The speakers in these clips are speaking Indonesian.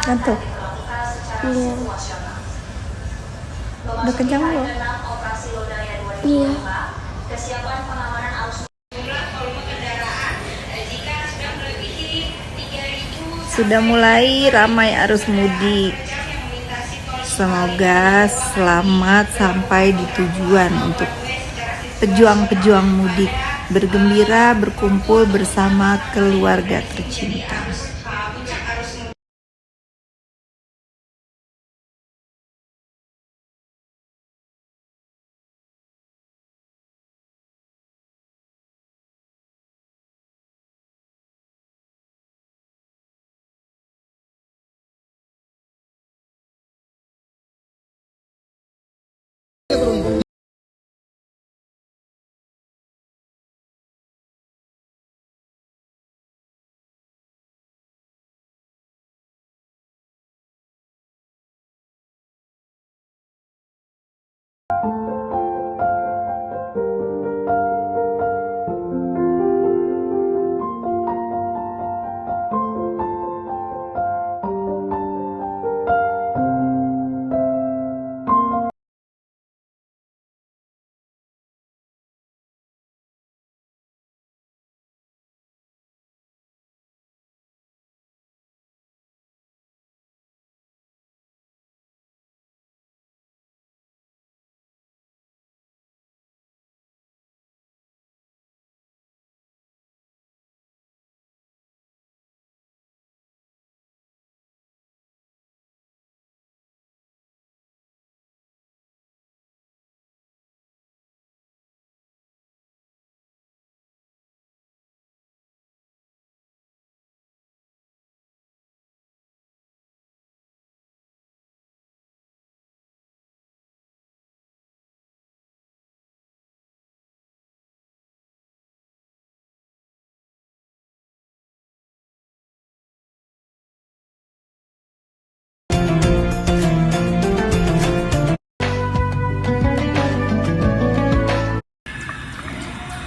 Ngantuk? Iya. Udah kenyang belum? Iya. Sudah mulai ramai arus mudik. Semoga selamat sampai di tujuan untuk pejuang-pejuang mudik. Bergembira berkumpul bersama keluarga tercinta.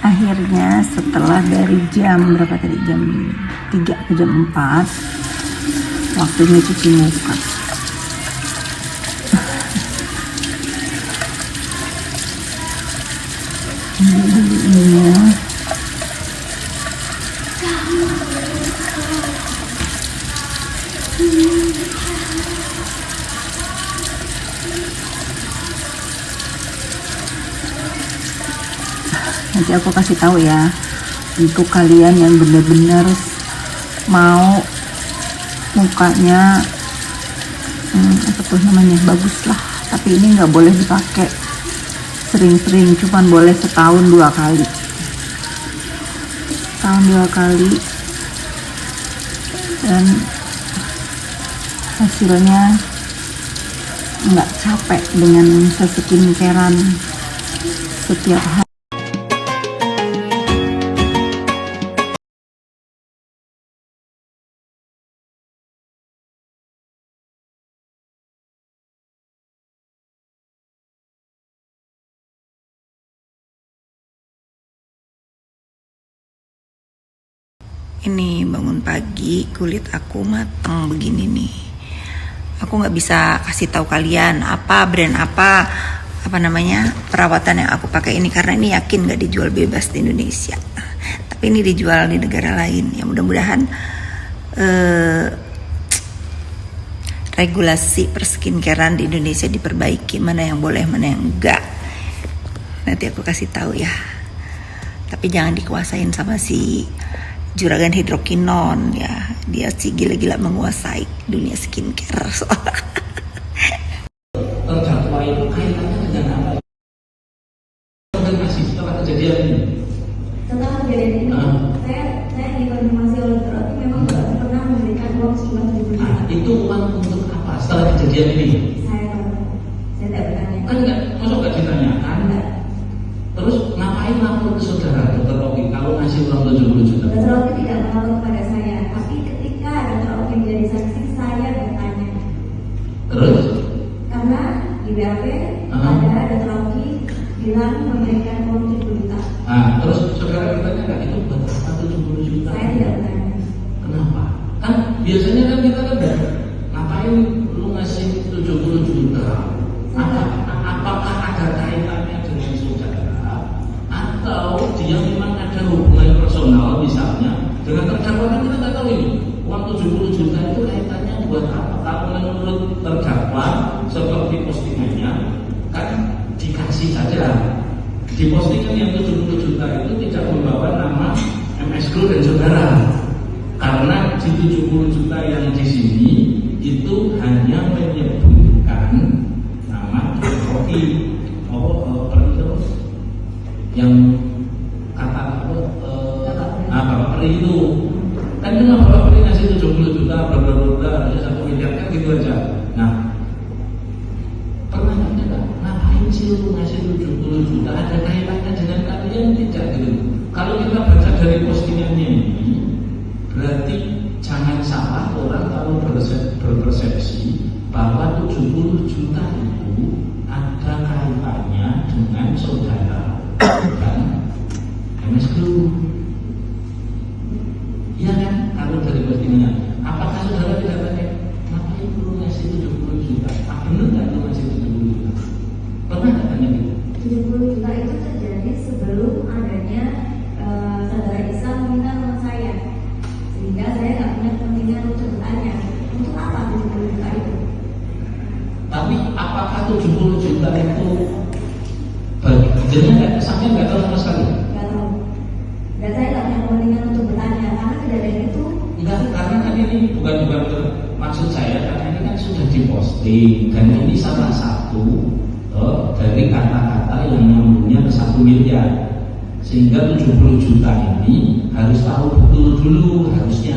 Akhirnya setelah dari jam berapa tadi, jam 3 ke jam 4, waktunya cuci muka. Ini dulu ini ya. Nanti aku kasih tahu ya untuk kalian yang benar-benar mau mukanya apa tuh namanya, bagus lah, tapi ini nggak boleh dipakai sering-sering, cuman boleh setahun 2 kali, dan hasilnya nggak capek dengan seskincarean setiap hari. Ini bangun pagi, kulit aku mateng begini nih. Aku nggak bisa kasih tahu kalian apa brand apa namanya perawatan yang aku pakai ini, karena ini yakin nggak dijual bebas di Indonesia. Tapi ini dijual di negara lain. Ya mudah-mudahan regulasi perskincarean di Indonesia diperbaiki, mana yang boleh, mana yang enggak. Nanti aku kasih tahu ya. Tapi jangan dikuasain sama si Juragan Hidrokinon ya, dia sih gila-gila menguasai dunia skincare soalnya. Terdakwa itu kaitannya dengan apa? Setelah kejadian ini. Setelah kejadian ini, saya dikonfirmasi oleh dokter memang tidak pernah memberikan uang sejumlah 7 juta. Itu uang untuk apa? Setelah kejadian ini? Saya tidak bertanya. Kan enggak, masuk nggak ditanyakan? Enggak. Terus ngapain lapor ke saudara Dokter Rocky kalau ngasih uang 70 juta? Dokter Rocky tidak melapor kepada saya, tapi ketika Dokter Rocky menjadi saksi, saya bertanya. Terus? Karena di BAP ada Dokter Rocky bilang memberikan uang 7 juta. Nah, terus saudara bertanya nggak itu buat apa 70 juta? Saya tidak bertanya. Kenapa? Kan biasanya kan kita kan ngapain Di postingan yang 70 juta itu tidak membawa nama MS Group dan saudara. Karena di 70 juta yang di sini itu hanya menyebutkan nama Rocky. Yang kata Bapak Peri itu kan cuma Bapak Peri ngasih 70 juta bla 1 miliar kan gitu aja. Nah, pernah nggak ngapain sih lu ngasih 70 juta, ada kaitannya dengan kalian tidak gitu. Kalau kita baca dari postingannya ini, berarti jangan salah orang kalau berpersepsi bahwa 70 juta itu ada kaitannya dengan saudara dan MS Group. Iya kan? Kalau dari postingannya, apakah saudara tidak tanya, ngapain lu ngasih 70 juta? Benar nggak lu ngasih 70 juta? Pernah nggak tanya gitu? 70 juta itu terjadi sebelum adanya saudara Isa meminta teman saya, sehingga saya nggak punya kepentingan untuk bertanya untuk apa 70 juta itu. Tapi apakah 70 juta itu jadi sampai nggak tahu sama sekali? Nggak tahu. Dan saya nggak punya kepentingan untuk bertanya karena kejadian itu. Enggak, karena kan ini bukan maksud saya, karena ini kan sudah diposting dan ini salah satu dari kata-kata yang nyambungnya ke 1 miliar, sehingga 70 juta ini harus tahu betul dulu harusnya.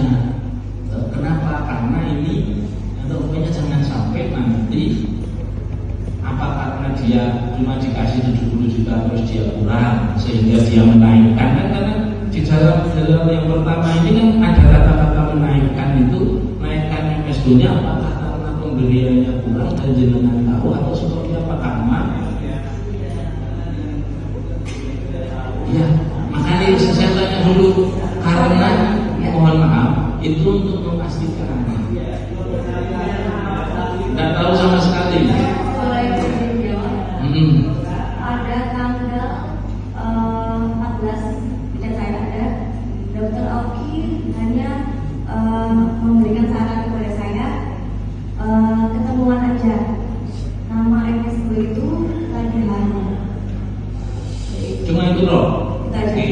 Kenapa? Karena ini pokoknya jangan sampai nanti apa karena dia cuma dikasih 70 juta terus dia kurang sehingga dia menaikkan. Kan karena di dalam yang pertama ini kan ada kata-kata menaikkan itu, naikkan MS-nya apakah karena pembeliannya kurang dan jenengan tahu atau seperti apa? Karena ya makanya saya tanya dulu, karena mohon maaf itu untuk memastikan nggak tahu sama sekali. Ada tanggal 14 tidak saya ada, Dokter Oki hanya memberikan saran kepada saya ketemuan aja. Nama MS itu lagi hamil. Cuma itu loh. Jadi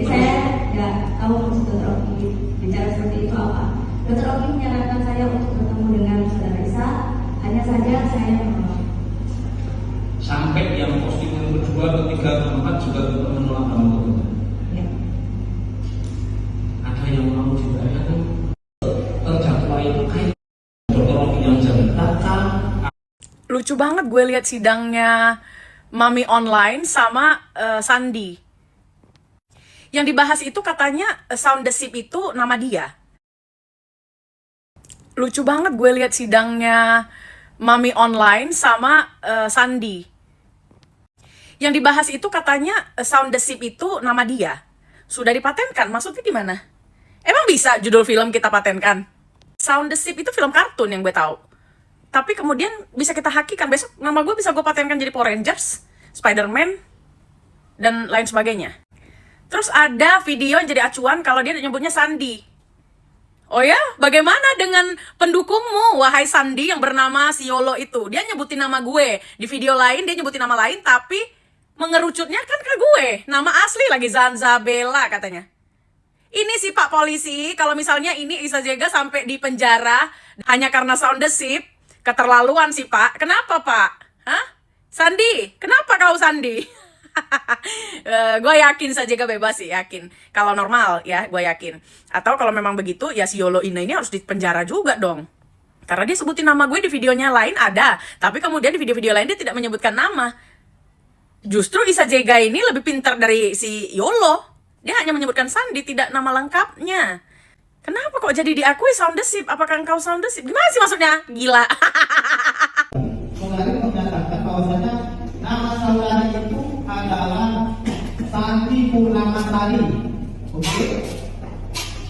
saya nggak tahu maksud Dokter Oki bicara seperti itu apa. Dokter Oki menyarankan saya untuk bertemu dengan saudara Isa, hanya saja saya menolak. Sampai yang postingan kedua, ketiga, keempat juga tetap menolak kamu. Ya. Ada yang mau ditanyakan terdakwa itu kayak Dokter Oki yang ceritakan. Lucu banget gue lihat sidangnya Mami Online sama Sandi. Yang dibahas itu katanya Sound the Ship itu nama dia. Lucu banget gue lihat sidangnya Mami Online sama Sandi. Yang dibahas itu katanya Sound the Ship itu nama dia. Sudah dipatenkan, maksudnya gimana? Emang bisa judul film kita patenkan? Sound the Ship itu film kartun yang gue tahu. Tapi kemudian bisa kita hakikan, besok nama gue bisa gue patenkan jadi Power Rangers, Spider-Man, dan lain sebagainya. Terus ada video yang jadi acuan kalau dia nyebutnya Sandi. Oh ya, bagaimana dengan pendukungmu, wahai Sandi yang bernama si Yolo itu? Dia nyebutin nama gue. Di video lain dia nyebutin nama lain, tapi mengerucutnya kan ke gue. Nama asli lagi, Zanzabella katanya. Ini sih Pak Polisi, kalau misalnya ini Isa Jega sampai di penjara hanya karena Sound the Ship, keterlaluan sih Pak. Kenapa Pak? Hah? Sandi, kenapa kau Sandi? Gue yakin saja gak bebas sih, yakin. Kalau normal ya, gue yakin. Atau kalau memang begitu, ya si Yolo ini harus dipenjara juga dong. Karena dia sebutin nama gue di videonya lain ada, tapi kemudian di video-video lain dia tidak menyebutkan nama. Justru Isa Jega ini lebih pintar dari si Yolo. Dia hanya menyebutkan Sandi, tidak nama lengkapnya. Kenapa kok jadi diakui Sound the Ship? Apakah engkau Sound the Ship? Gimana sih maksudnya? Gila. Saudari menyatakan bahwasanya nama saudari itu adalah Sandi Purnamasari. Oke?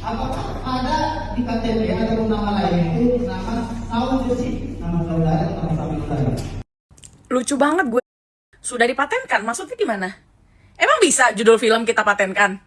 Apakah ada di KTP atau nama lain itu nama Sound the Ship? Nama saudari atau nama saudari? Lucu banget gue. Sudah dipatenkan, maksudnya gimana? Emang bisa judul film kita patenkan?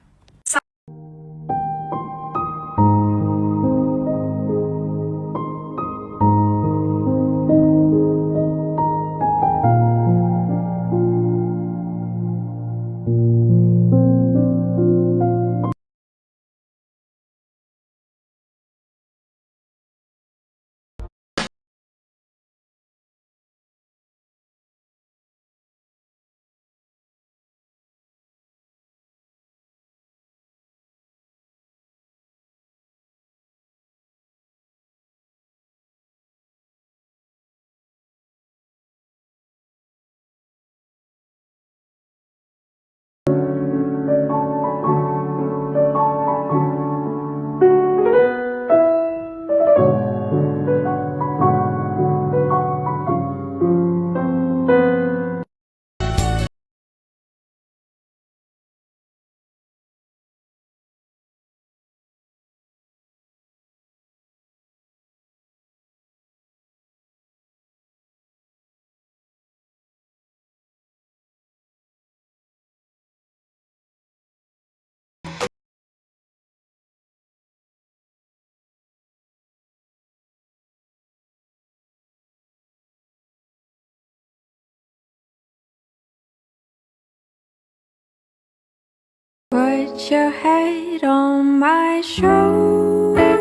Put your head on my shoulder.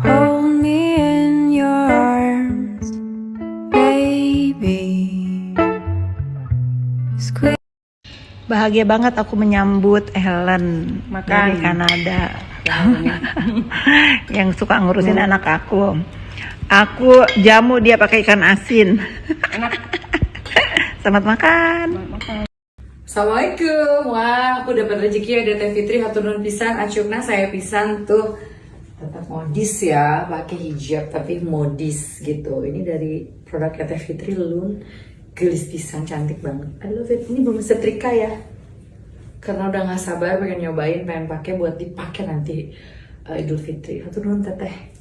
Hold me in your arms, baby. Squeeze. Bahagia banget aku menyambut Helen dari Kanada. Yang suka ngurusin anak aku. Aku jamu dia pakai ikan asin. Selamat makan. Assalamualaikum. Wah, aku dapat rezeki ada Teh Fitri hatur nuhun pisan. Acungna saya pisan tuh tetap modis ya, pakai hijab tapi modis gitu. Ini dari produknya Teh Fitri Lun, gelis pisan, cantik banget. I love it. Ini belum setrika ya, karena udah nggak sabar pengen nyobain, pengen pakai buat dipakai nanti Idul Fitri. Hatur nuhun Teteh.